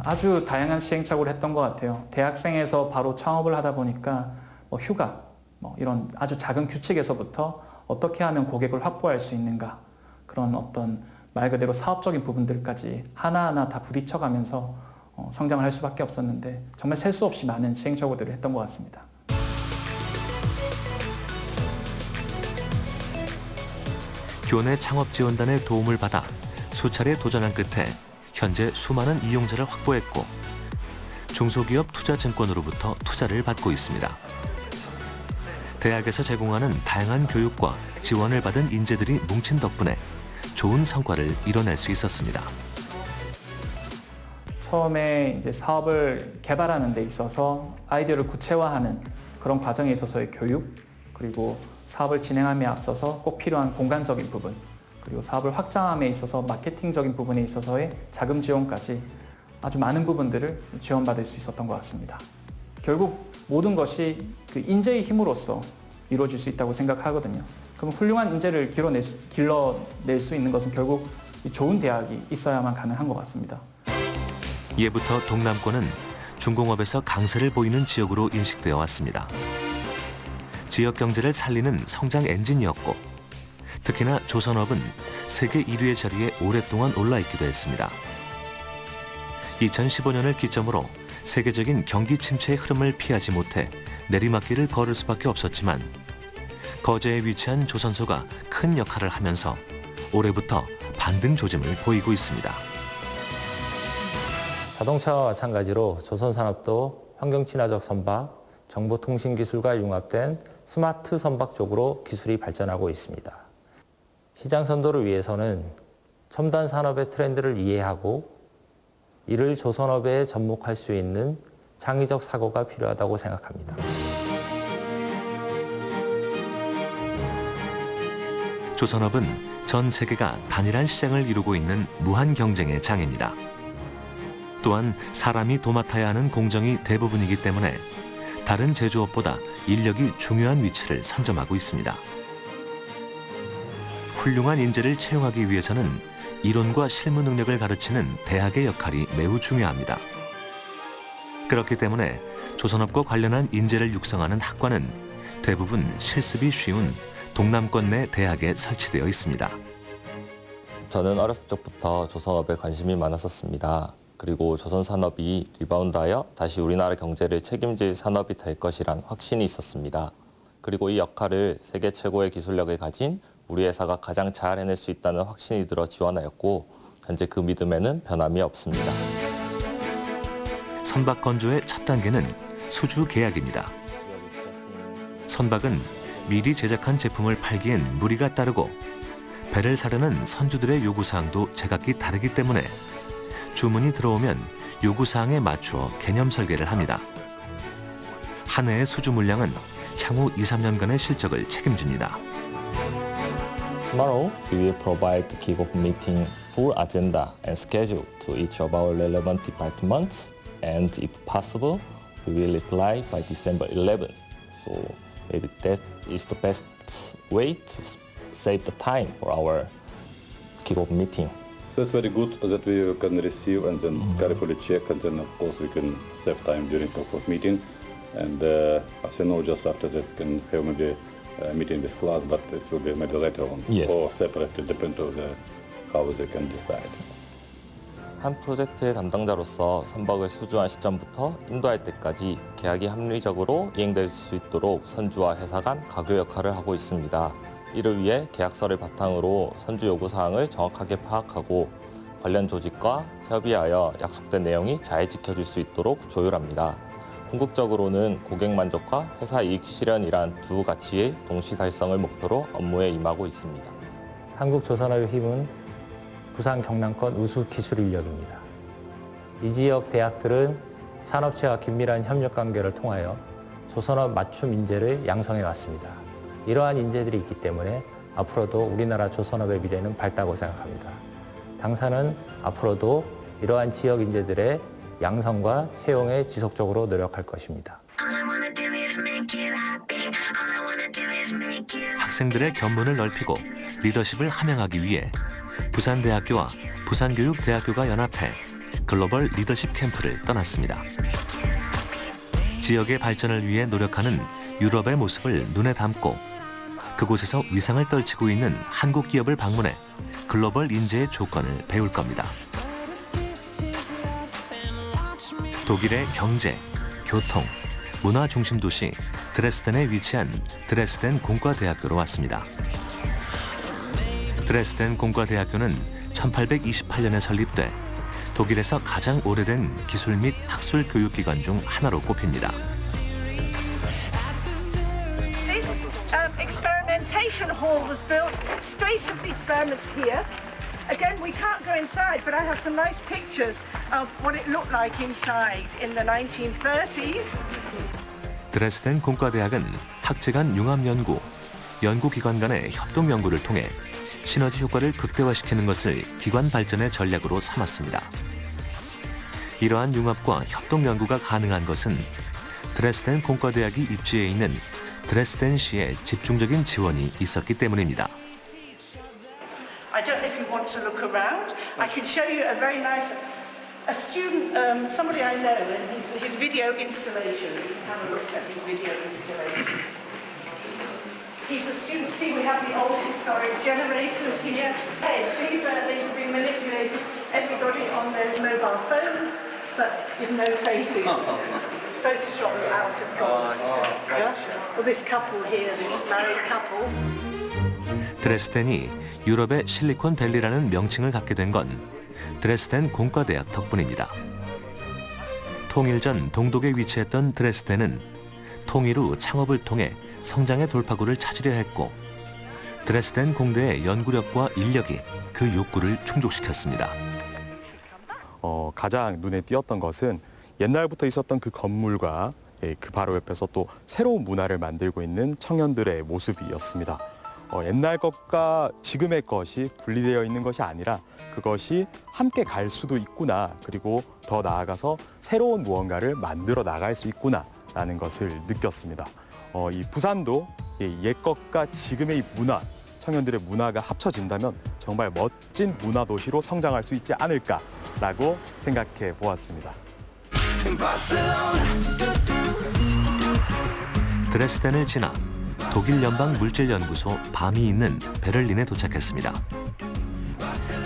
아주 다양한 시행착오를 했던 것 같아요. 대학생에서 바로 창업을 하다 보니까 휴가, 이런 아주 작은 규칙에서부터 어떻게 하면 고객을 확보할 수 있는가 그런 어떤 말 그대로 사업적인 부분들까지 하나하나 다 부딪혀가면서 성장을 할 수밖에 없었는데 정말 셀 수 없이 많은 시행착오들을 했던 것 같습니다. 교내 창업지원단의 도움을 받아 수차례 도전한 끝에 현재 수많은 이용자를 확보했고 중소기업 투자증권으로부터 투자를 받고 있습니다. 대학에서 제공하는 다양한 교육과 지원을 받은 인재들이 뭉친 덕분에 좋은 성과를 이뤄낼 수 있었습니다. 처음에 이제 사업을 개발하는 데 있어서 아이디어를 구체화하는 그런 과정에 있어서의 교육, 그리고 사업을 진행함에 앞서서 꼭 필요한 공간적인 부분, 그리고 사업을 확장함에 있어서 마케팅적인 부분에 있어서의 자금 지원까지 아주 많은 부분들을 지원받을 수 있었던 것 같습니다. 결국 모든 것이 그 인재의 힘으로써 이루어질 수 있다고 생각하거든요. 그럼 훌륭한 인재를 길러낼 수 있는 것은 결국 좋은 대학이 있어야만 가능한 것 같습니다. 예부터 동남권은 중공업에서 강세를 보이는 지역으로 인식되어 왔습니다. 지역 경제를 살리는 성장 엔진이었고 특히나 조선업은 세계 1위의 자리에 오랫동안 올라있기도 했습니다. 2015년을 기점으로 세계적인 경기 침체의 흐름을 피하지 못해 내리막길을 걸을 수밖에 없었지만 거제에 위치한 조선소가 큰 역할을 하면서 올해부터 반등 조짐을 보이고 있습니다. 자동차와 마찬가지로 조선산업도 환경친화적 선박, 정보통신기술과 융합된 스마트 선박 쪽으로 기술이 발전하고 있습니다. 시장 선도를 위해서는 첨단 산업의 트렌드를 이해하고 이를 조선업에 접목할 수 있는 창의적 사고가 필요하다고 생각합니다. 조선업은 전 세계가 단일한 시장을 이루고 있는 무한 경쟁의 장입니다. 또한 사람이 도맡아야 하는 공정이 대부분이기 때문에 다른 제조업보다 인력이 중요한 위치를 선점하고 있습니다. 훌륭한 인재를 채용하기 위해서는 이론과 실무 능력을 가르치는 대학의 역할이 매우 중요합니다. 그렇기 때문에 조선업과 관련한 인재를 육성하는 학과는 대부분 실습이 쉬운 동남권 내 대학에 설치되어 있습니다. 저는 어렸을 적부터 조선업에 관심이 많았었습니다. 그리고 조선 산업이 리바운드하여 다시 우리나라 경제를 책임질 산업이 될 것이란 확신이 있었습니다. 그리고 이 역할을 세계 최고의 기술력을 가진 우리 회사가 가장 잘 해낼 수 있다는 확신이 들어 지원하였고 현재 그 믿음에는 변함이 없습니다. 선박 건조의 첫 단계는 수주 계약입니다. 선박은 미리 제작한 제품을 팔기엔 무리가 따르고 배를 사려는 선주들의 요구사항도 제각기 다르기 때문에 주문이 들어오면 요구사항에 맞추어 개념 설계를 합니다. 한 해의 수주 물량은 향후 2-3년간의 실적을 책임집니다. Tomorrow, we will provide the kick-off meeting full agenda and schedule to each of our relevant departments, and if possible, we will reply by December 11th. So maybe that is the best way to save the time for our kick-off meeting. So it's very good that we can receive and then carefully check, and then of course we can save time during the meeting. And as you know, just after that we can have maybe a meeting with class, but this will be maybe later on or separately, depending on how they can decide. 한 프로젝트의 담당자로서 선박을 수주한 시점부터 인도할 때까지 계약이 합리적으로 이행될 수 있도록 선주와 회사 간 가교 역할을 하고 있습니다. 이를 위해 계약서를 바탕으로 선주 요구사항을 정확하게 파악하고 관련 조직과 협의하여 약속된 내용이 잘 지켜질 수 있도록 조율합니다. 궁극적으로는 고객 만족과 회사 이익 실현이란 두 가치의 동시 달성을 목표로 업무에 임하고 있습니다. 한국조선업의 힘은 부산 경남권 우수 기술 인력입니다. 이 지역 대학들은 산업체와 긴밀한 협력 관계를 통하여 조선업 맞춤 인재를 양성해 왔습니다. 이러한 인재들이 있기 때문에 앞으로도 우리나라 조선업의 미래는 밝다고 생각합니다. 당사는 앞으로도 이러한 지역 인재들의 양성과 채용에 지속적으로 노력할 것입니다. 학생들의 견문을 넓히고 리더십을 함양하기 위해 부산대학교와 부산교육대학교가 연합해 글로벌 리더십 캠프를 떠났습니다. 지역의 발전을 위해 노력하는 유럽의 모습을 눈에 담고 그곳에서 위상을 떨치고 있는 한국 기업을 방문해 글로벌 인재의 조건을 배울 겁니다. 독일의 경제, 교통, 문화 중심 도시 드레스덴에 위치한 드레스덴 공과대학교로 왔습니다. 드레스덴 공과대학교는 1828년에 설립돼 독일에서 가장 오래된 기술 및 학술 교육기관 중 하나로 꼽힙니다. This experimentation hall was built straight of the experiments here. Again, we can't go inside, but I have some nice pictures of what it looked like inside in the 1930s. 드레스덴 공과대학은 학제 간 융합 연구, 연구기관 간의 협동 연구를 통해 시너지 효과를 극대화시키는 것을 기관 발전의 전략으로 삼았습니다. 이러한 융합과 협동 연구가 가능한 것은 드레스덴 공과대학이 입지해 있는 드레스덴시의 집중적인 지원이 있었기 때문입니다. I don't know if you want to look around. I can show you a very nice, a student, somebody I know, and his video installation. You can have a look at his video installation. He's a student. See, we have the old historic generators here. These have been manipulated. Everybody on their mobile phones, but with no faces. Photoshopped out, of course. Well, this couple here, this married couple. 드레스덴이 유럽의 실리콘밸리라는 명칭을 갖게 된 건 드레스덴 공과대학 덕분입니다. 통일 전 동독에 위치했던 드레스덴은 통일 후 창업을 통해 성장의 돌파구를 찾으려 했고 드레스덴 공대의 연구력과 인력이 그 욕구를 충족시켰습니다. 가장 눈에 띄었던 것은 옛날부터 있었던 그 건물과 그 바로 옆에서 또 새로운 문화를 만들고 있는 청년들의 모습이었습니다. 옛날 것과 지금의 것이 분리되어 있는 것이 아니라 그것이 함께 갈 수도 있구나, 그리고 더 나아가서 새로운 무언가를 만들어 나갈 수 있구나라는 것을 느꼈습니다. 이 부산도 옛 것과 지금의 이 문화, 청년들의 문화가 합쳐진다면 정말 멋진 문화 도시로 성장할 수 있지 않을까라고 생각해 보았습니다. 드레스덴을 지나 독일 연방 물질연구소 밤이 있는 베를린에 도착했습니다.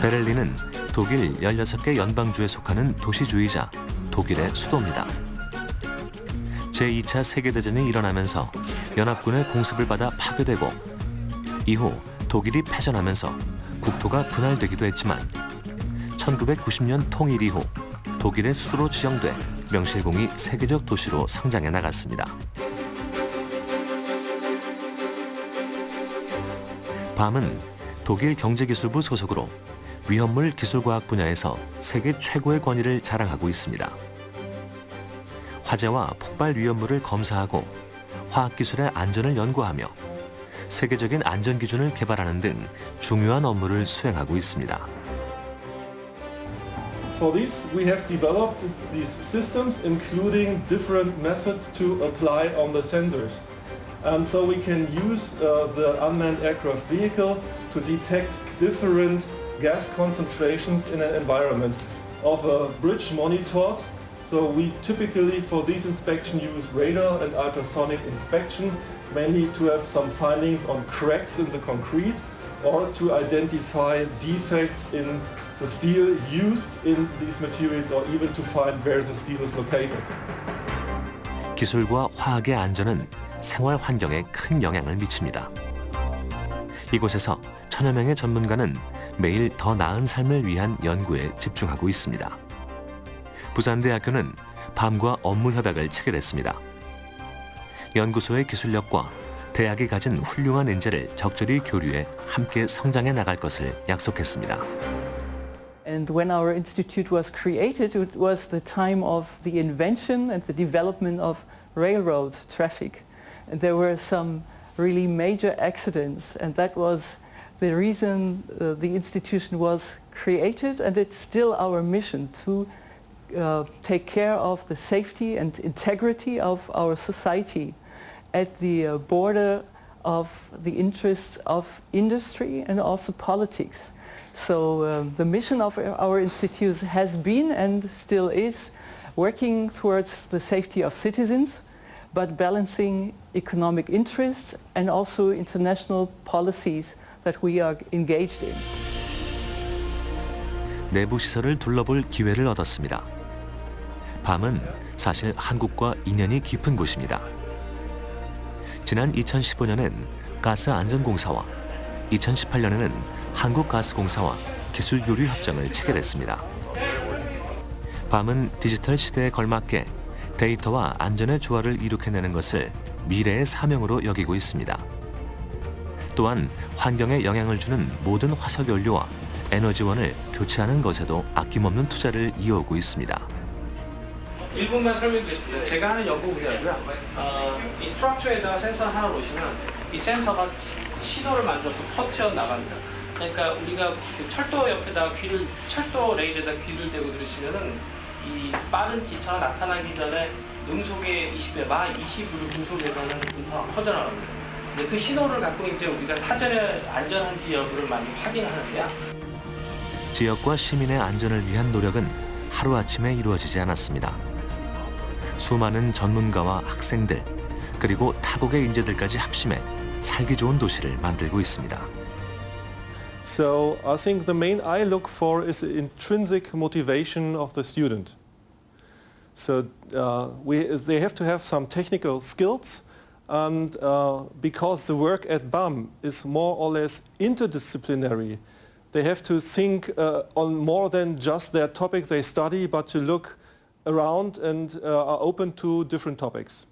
베를린은 독일 16개 연방주에 속하는 도시주의자 독일의 수도입니다. 제2차 세계대전이 일어나면서 연합군의 공습을 받아 파괴되고 이후 독일이 패전하면서 국토가 분할되기도 했지만 1990년 통일 이후 독일의 수도로 지정돼 명실공히 세계적 도시로 성장해 나갔습니다. 밤은 독일 경제기술부 소속으로 위험물 기술과학 분야에서 세계 최고의 권위를 자랑하고 있습니다. 화재와 폭발 위험물을 검사하고 화학기술의 안전을 연구하며 세계적인 안전기준을 개발하는 등 중요한 업무를 수행하고 있습니다. For this, we have developed these systems, including different methods to apply on the sensors. And so we can use the unmanned aircraft vehicle to detect different gas concentrations in an environment of a bridge monitored. So we typically, for this inspection, use radar and ultrasonic inspection, mainly to have some findings on cracks in the concrete or to identify defects in the steel used in these materials or even to find where the steel is located. 기술과 화학의 안전은 생활 환경에 큰 영향을 미칩니다. 이곳에서 천여 명의 전문가는 매일 더 나은 삶을 위한 연구에 집중하고 있습니다. 부산대학교는 밤과 업무 협약을 체결했습니다. 연구소의 기술력과 대학이 가진 훌륭한 인재를 적절히 교류해 함께 성장해 나갈 것을 약속했습니다. And when our institute was created, it was the time of the invention and the development of railroad traffic. And there were some really major accidents, and that was the reason the institution was created, and it's still our mission to take care of the safety and integrity of our society at the border of the interests of industry and also politics. So the mission of our institute has been and still is working towards the safety of citizens, but balancing economic interests and also international policies that we are engaged in. 내부 시설을 둘러볼 기회를 얻었습니다. 밤은 사실 한국과 인연이 깊은 곳입니다. 지난 2015년엔 가스안전공사와 2018년에는 한국가스공사와 기술교류 협정을 체결했습니다. 밤은 디지털 시대에 걸맞게 데이터와 안전의 조화를 이룩해내는 것을 미래의 사명으로 여기고 있습니다. 또한 환경에 영향을 주는 모든 화석연료와 에너지원을 교체하는 것에도 아낌없는 투자를 이어오고 있습니다. 1분만 설명드리겠습니다. 제가 하는 연구 분야고요. 이 스트럭처에다가 센서 하나 놓으시면 이 센서가 신호를 만들어서 퍼져 나갑니다. 그러니까 우리가 그 철도 옆에다가 철도 레이저에다 귀를 대고 들으시면은 이 빠른 기차가 나타나기 전에 음속의 20배, 마 20으로 음속에서는 음파가 퍼져나갑니다. 근데 그 신호를 갖고 이제 우리가 사전에 안전한지 여부를 많이 확인하는데요. 지역과 시민의 안전을 위한 노력은 하루아침에 이루어지지 않았습니다. 수많은 전문가와 학생들, 그리고 타국의 인재들까지 합심해 살기 좋은 도시를 만들고 있습니다. So I think the main I look for is the intrinsic motivation of the student. So they have to have some technical skills, and because the work at BAM is more or less interdisciplinary, they have to think on more than just their topic they study, but to look around and are open to different topics.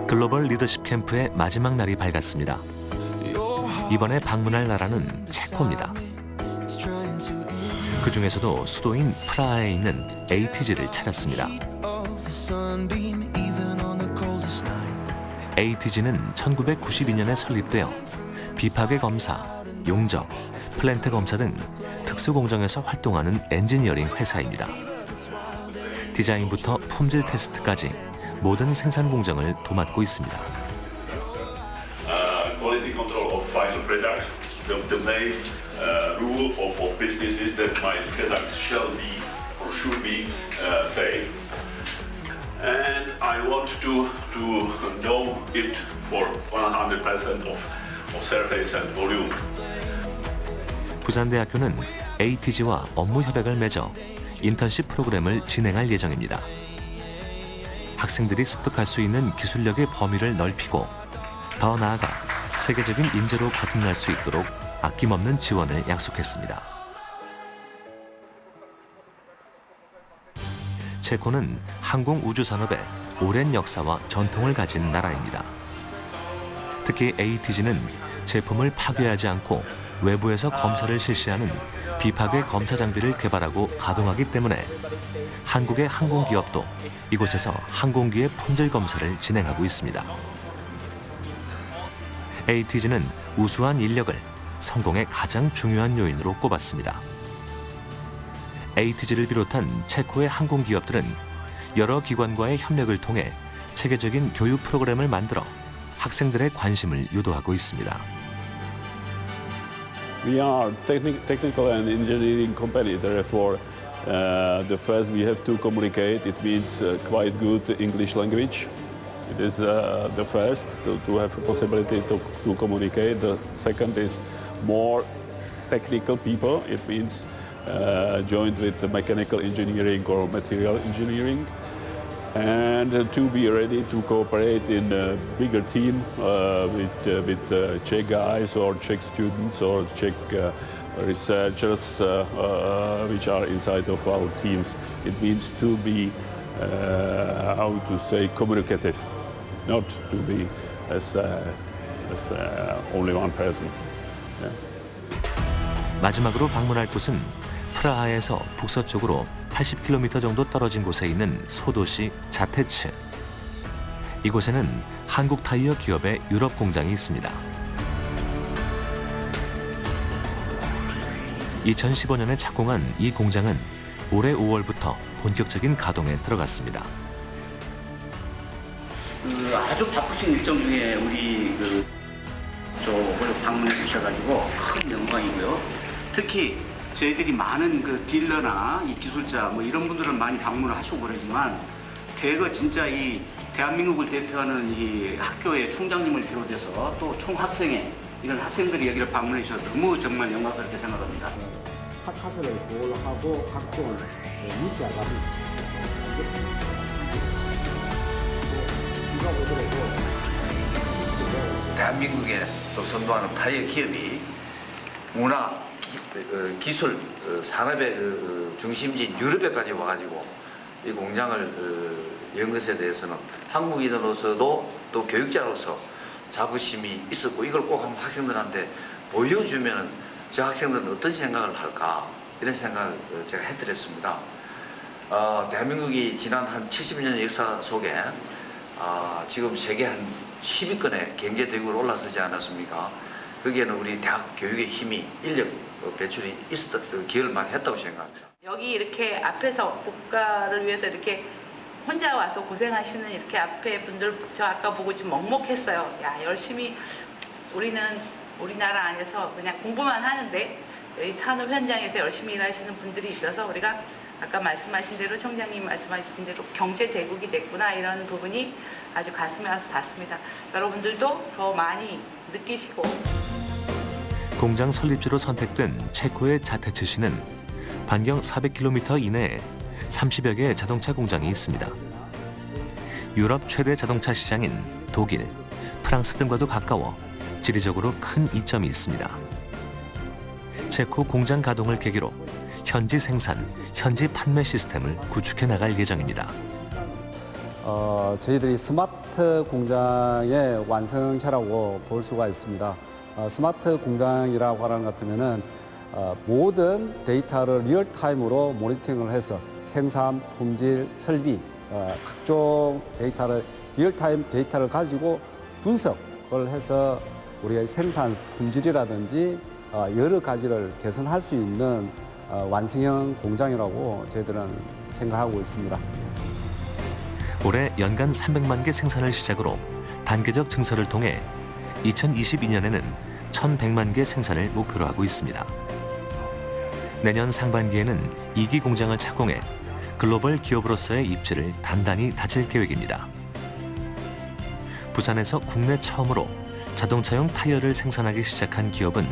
글로벌 리더십 캠프의 마지막 날이 밝았습니다. 이번에 방문할 나라는 체코입니다. 그 중에서도 수도인 프라하에 있는 ATG를 찾았습니다. ATG는 1992년에 설립되어 비파괴 검사, 용접, 플랜트 검사 등 특수공정에서 활동하는 엔지니어링 회사입니다. 디자인부터 품질 테스트까지 모든 생산 공정을 도맡고 있습니다. Quality control of final products. The main rule of business is that my products shall be or should be safe. And I want to know it for 100% of surface and volume. 부산대학교는 ATG와 업무 협약을 맺어 인턴십 프로그램을 진행할 예정입니다. 학생들이 습득할 수 있는 기술력의 범위를 넓히고 더 나아가 세계적인 인재로 거듭날 수 있도록 아낌없는 지원을 약속했습니다. 체코는 항공우주산업에 오랜 역사와 전통을 가진 나라입니다. 특히 ATG는 제품을 파괴하지 않고 외부에서 검사를 실시하는 비파괴 검사 장비를 개발하고 가동하기 때문에 한국의 항공기업도 이곳에서 항공기의 품질 검사를 진행하고 있습니다. ATG는 우수한 인력을 성공의 가장 중요한 요인으로 꼽았습니다. ATG를 비롯한 체코의 항공기업들은 여러 기관과의 협력을 통해 체계적인 교육 프로그램을 만들어 학생들의 관심을 유도하고 있습니다. We are technical and engineering company, therefore the first we have to communicate. It means quite good English language. It is the first to have a possibility to communicate. The second is more technical people. It means joined with the mechanical engineering or material engineering. And to be ready to cooperate in a bigger team with Czech guys or Czech students or Czech researchers which are inside of our teams. It means to be, how to say, communicative, not to be as only one person. Yeah. 마지막으로 방문할 곳은 프라하에서 북서쪽으로 80km 정도 떨어진 곳에 있는 소도시 자테츠. 이곳에는 한국 타이어 기업의 유럽 공장이 있습니다. 2015년에 착공한 이 공장은 올해 5월부터 본격적인 가동에 들어갔습니다. 아주 바쁘신 일정 중에 우리 쪽을 방문해 주셔가지고 큰 영광이고요. 특히 저희들이 많은 딜러나 이 기술자 이런 분들은 많이 방문을 하시고 그러지만 대거 진짜 이 대한민국을 대표하는 이 학교의 총장님을 비롯해서 또 총학생회 이런 학생들이 여기를 방문해 주셔서 너무 정말 영광스럽게 생각합니다. 학카스를 보호하고 각종 유지하고 대한민국에 또 선도하는 타이어 기업이 문화 기술 산업의 중심지인 유럽에까지 와가지고 이 공장을 연 것에 대해서는 한국인으로서도 또 교육자로서 자부심이 있었고 이걸 꼭 한번 학생들한테 보여주면 저 학생들은 어떤 생각을 할까 이런 생각을 제가 해드렸습니다. 대한민국이 지난 한 70년의 역사 속에 지금 세계 한 10위권의 경제대국으로 올라서지 않았습니까? 거기에는 우리 대학 교육의 힘이 인력 배출이 있었던 기여를 많이 했다고 생각합니다. 여기 이렇게 앞에서 국가를 위해서 이렇게 혼자 와서 고생하시는 이렇게 앞에 분들 저 아까 보고 좀 먹먹했어요. 야 열심히 우리는 우리나라 안에서 그냥 공부만 하는데 여기 산업 현장에서 열심히 일하시는 분들이 있어서 우리가 아까 말씀하신 대로 총장님 말씀하신 대로 경제 대국이 됐구나 이런 부분이 아주 가슴에 와서 닿습니다. 여러분들도 더 많이 느끼시고. 공장 설립지로 선택된 체코의 자테츠시는 반경 400km 이내에 30여 개의 자동차 공장이 있습니다. 유럽 최대 자동차 시장인 독일, 프랑스 등과도 가까워 지리적으로 큰 이점이 있습니다. 체코 공장 가동을 계기로 현지 생산, 현지 판매 시스템을 구축해 나갈 예정입니다. 저희들이 스마트 공장의 완성체라고 볼 수가 있습니다. 스마트 공장이라고 하는 것 같으면은 모든 데이터를 리얼타임으로 모니터링을 해서 생산, 품질, 설비, 각종 데이터를 리얼타임 데이터를 가지고 분석을 해서 우리의 생산 품질이라든지 여러 가지를 개선할 수 있는 완성형 공장이라고 저희들은 생각하고 있습니다. 올해 연간 300만 개 생산을 시작으로 단계적 증설을 통해 2022년에는 1,100만 개 생산을 목표로 하고 있습니다. 내년 상반기에는 2기 공장을 착공해 글로벌 기업으로서의 입지를 단단히 다질 계획입니다. 부산에서 국내 처음으로 자동차용 타이어를 생산하기 시작한 기업은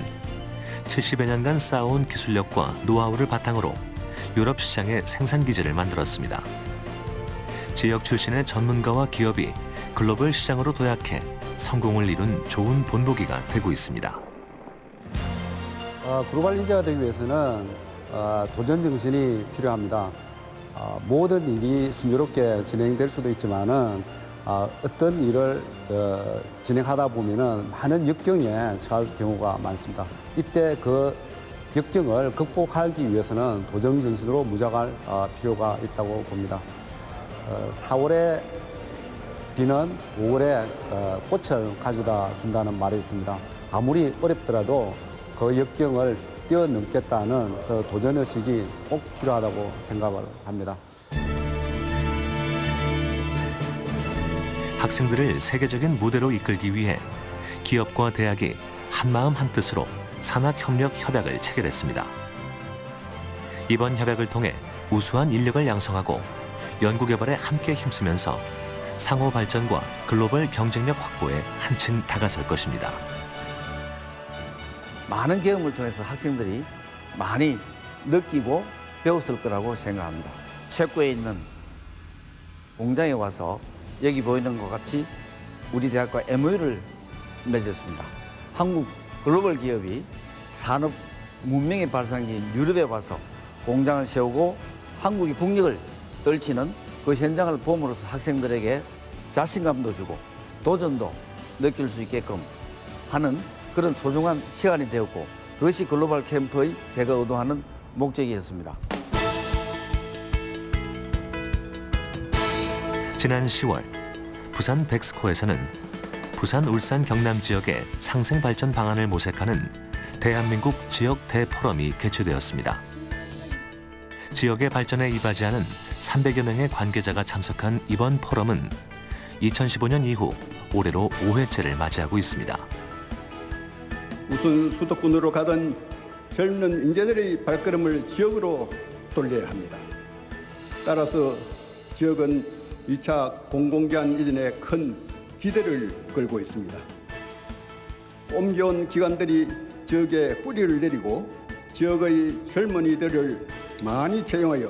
70여 년간 쌓아온 기술력과 노하우를 바탕으로 유럽 시장의 생산 기지를 만들었습니다. 지역 출신의 전문가와 기업이 글로벌 시장으로 도약해 성공을 이룬 좋은 본보기가 되고 있습니다. 글로벌 인재가 되기 위해서는 도전 정신이 필요합니다. 모든 일이 순조롭게 진행될 수도 있지만은 어떤 일을 진행하다 보면은 많은 역경에 처할 경우가 많습니다. 이때 그 역경을 극복하기 위해서는 도전 정신으로 무장할 필요가 있다고 봅니다. 4월에 비는 5월에 꽃을 가져다 준다는 말이 있습니다. 아무리 어렵더라도 그 역경을 뛰어넘겠다는 그 도전의식이 꼭 필요하다고 생각을 합니다. 학생들을 세계적인 무대로 이끌기 위해 기업과 대학이 한마음 한뜻으로 산학협력협약을 체결했습니다. 이번 협약을 통해 우수한 인력을 양성하고 연구개발에 함께 힘쓰면서 상호 발전과 글로벌 경쟁력 확보에 한층 다가설 것입니다. 많은 경험을 통해서 학생들이 많이 느끼고 배웠을 거라고 생각합니다. 체코에 있는 공장에 와서 여기 보이는 것 같이 우리 대학과 MOU를 맺었습니다. 한국 글로벌 기업이 산업 문명의 발상지인 유럽에 와서 공장을 세우고 한국의 국력을 떨치는 그 현장을 봄으로써 학생들에게 자신감도 주고 도전도 느낄 수 있게끔 하는 그런 소중한 시간이 되었고 그것이 글로벌 캠프의 제가 의도하는 목적이었습니다. 지난 10월 부산 백스코에서는 부산, 울산, 경남 지역의 상생 발전 방안을 모색하는 대한민국 지역 대포럼이 개최되었습니다. 지역의 발전에 이바지하는 300여 명의 관계자가 참석한 이번 포럼은 2015년 이후 올해로 5회째를 맞이하고 있습니다. 우선 수도권으로 가던 젊은 인재들의 발걸음을 지역으로 돌려야 합니다. 따라서 지역은 2차 공공기관 이전에 큰 기대를 걸고 있습니다. 옮겨온 기관들이 지역에 뿌리를 내리고 지역의 젊은이들을 많이 채용하여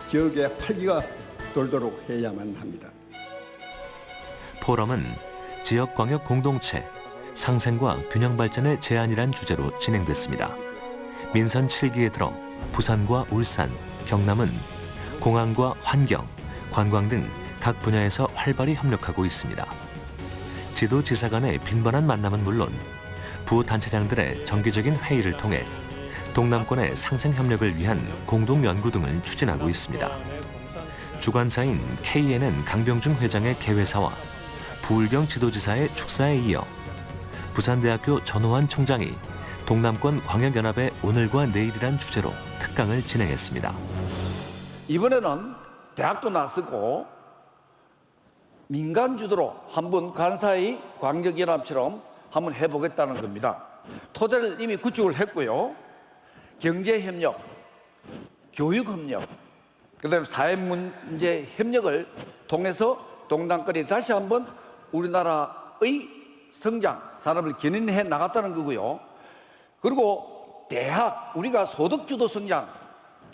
지역에 활기가 돌도록 해야만 합니다. 포럼은 지역 광역 공동체 상생과 균형 발전의 제안이란 주제로 진행됐습니다. 민선 7기에 들어 부산과 울산, 경남은 공항과 환경, 관광 등 각 분야에서 활발히 협력하고 있습니다. 지도지사 간의 빈번한 만남은 물론 부단체장들의 정기적인 회의를 통해 동남권의 상생 협력을 위한 공동 연구 등을 추진하고 있습니다. 주관사인 KNN 강병중 회장의 개회사와 부울경 지도지사의 축사에 이어 부산대학교 전호환 총장이 동남권 광역연합의 오늘과 내일이란 주제로 특강을 진행했습니다. 이번에는 대학도 나서고 민간 주도로 한번 간사의 광역연합처럼 한번 해보겠다는 겁니다. 토대를 이미 구축을 했고요. 경제협력, 교육협력, 그다음에 사회문제 협력을 통해서 동남권이 다시 한번 우리나라의 성장, 산업을 견인해 나갔다는 거고요. 그리고 대학, 우리가 소득주도 성장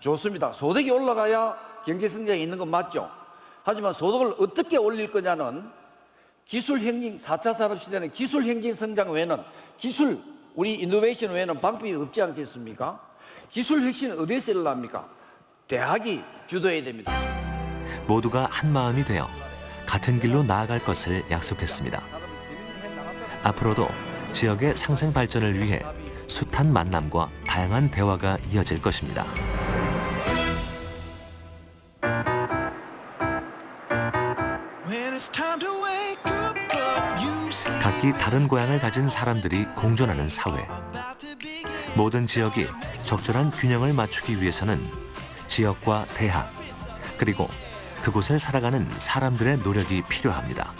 좋습니다. 소득이 올라가야 경제성장이 있는 건 맞죠. 하지만 소득을 어떻게 올릴 거냐는 기술행진, 4차 산업시대는 기술행진 성장 외에는 우리 이노베이션 외에는 방법이 없지 않겠습니까? 기술 혁신은 어디에서 일어납니까? 대학이 주도해야 됩니다. 모두가 한 마음이 되어 같은 길로 나아갈 것을 약속했습니다. 앞으로도 지역의 상생 발전을 위해 숱한 만남과 다양한 대화가 이어질 것입니다. 각기 다른 고향을 가진 사람들이 공존하는 사회. 모든 지역이 적절한 균형을 맞추기 위해서는 지역과 대학, 그리고 그곳을 살아가는 사람들의 노력이 필요합니다.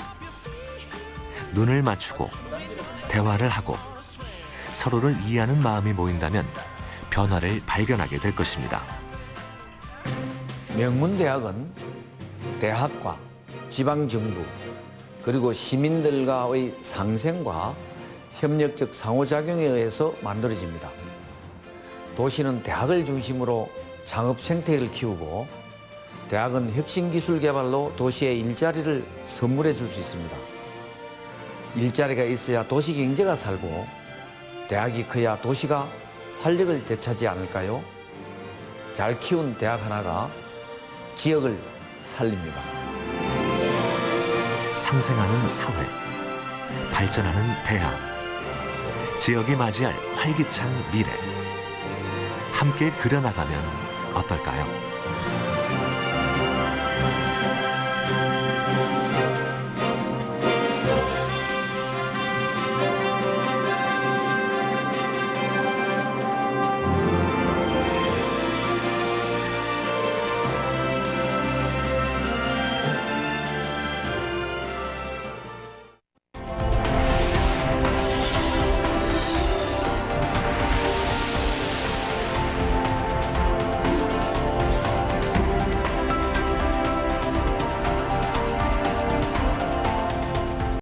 눈을 맞추고 대화를 하고 서로를 이해하는 마음이 모인다면 변화를 발견하게 될 것입니다. 명문대학은 대학과 지방정부 그리고 시민들과의 상생과 협력적 상호작용에 의해서 만들어집니다. 도시는 대학을 중심으로 창업 생태계를 키우고 대학은 혁신기술 개발로 도시에 일자리를 선물해 줄 수 있습니다. 일자리가 있어야 도시 경제가 살고 대학이 커야 도시가 활력을 되찾지 않을까요? 잘 키운 대학 하나가 지역을 살립니다. 상생하는 사회, 발전하는 대학, 지역이 맞이할 활기찬 미래. 함께 그려나가면 어떨까요?